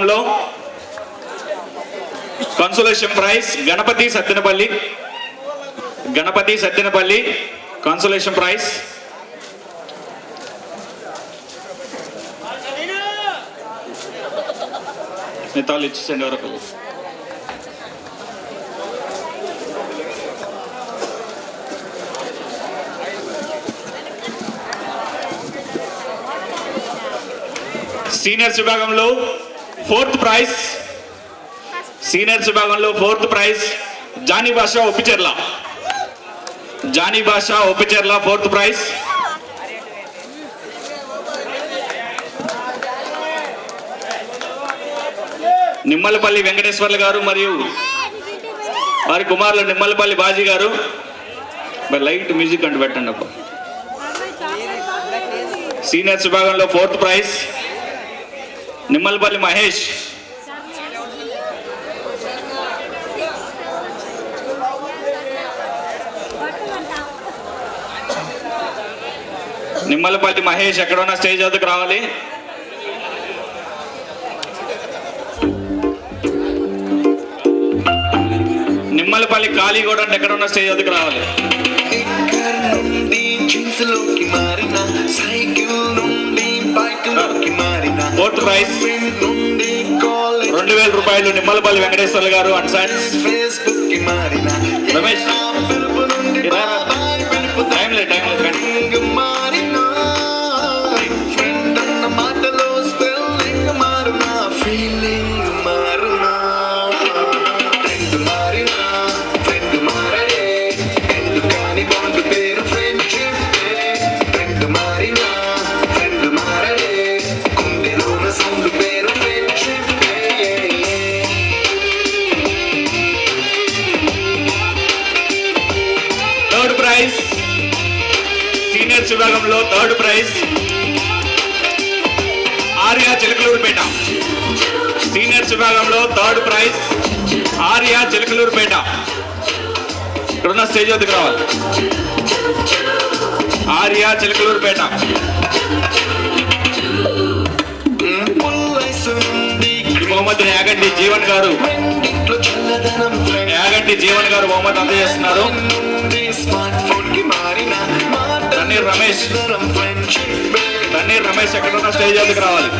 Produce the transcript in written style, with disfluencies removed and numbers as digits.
విభాగంలో consolation prize Ganapathi Sattenapalli consolation prize. మిగతాలు ఇచ్చేసండి వరకు. సీనియర్స్ విభాగంలో fourth prize Jani Basha Oppicherla fourth prize. Nimmalapalli Venkateswarlu గారు మరియు వారి కుమారులు నిమ్మలపల్లి బాజీ గారు. లైట్ మ్యూజిక్ అంటూ పెట్టండి అప్ప. సీనియర్స్ విభాగంలో ఫోర్త్ ప్రైజ్ నిమ్మలపల్లి మహేష్. నిమ్మలపల్లి మహేష్ ఎక్కడున్న స్టేజ్ వద్దకు రావాలి. నిమ్మలపల్లి కాళీగూడ అంటే ఎక్కడున్న స్టేజ్ వద్దకు రావాలి. ఫోర్త్ ప్రైజ్ 2000 రూపాయలు నిమ్మలపల్లి వెంకటేశ్వర్లు గారు అండ్ సన్స్. రమేష్ టైం లేదు సీనియర్స్ విభాగంలో third prize Arya Chilakaluripet. Seniors విభాగంలో థర్డ్ ప్రైజ్ ఆర్యా చిలకలూరుపేట. ఇక్కడున్న స్టేజ్ వద్దకు రావాలి. ఆర్యా చిలకలూరుపేట. మొహమ్మద్ యాగంటి జీవన్ గారు మొహమ్మద్ అందజేస్తున్నారు. తన్నీర్ రమేష్ ఎక్కడున్న స్టేజ్ వద్దకు రావాలి.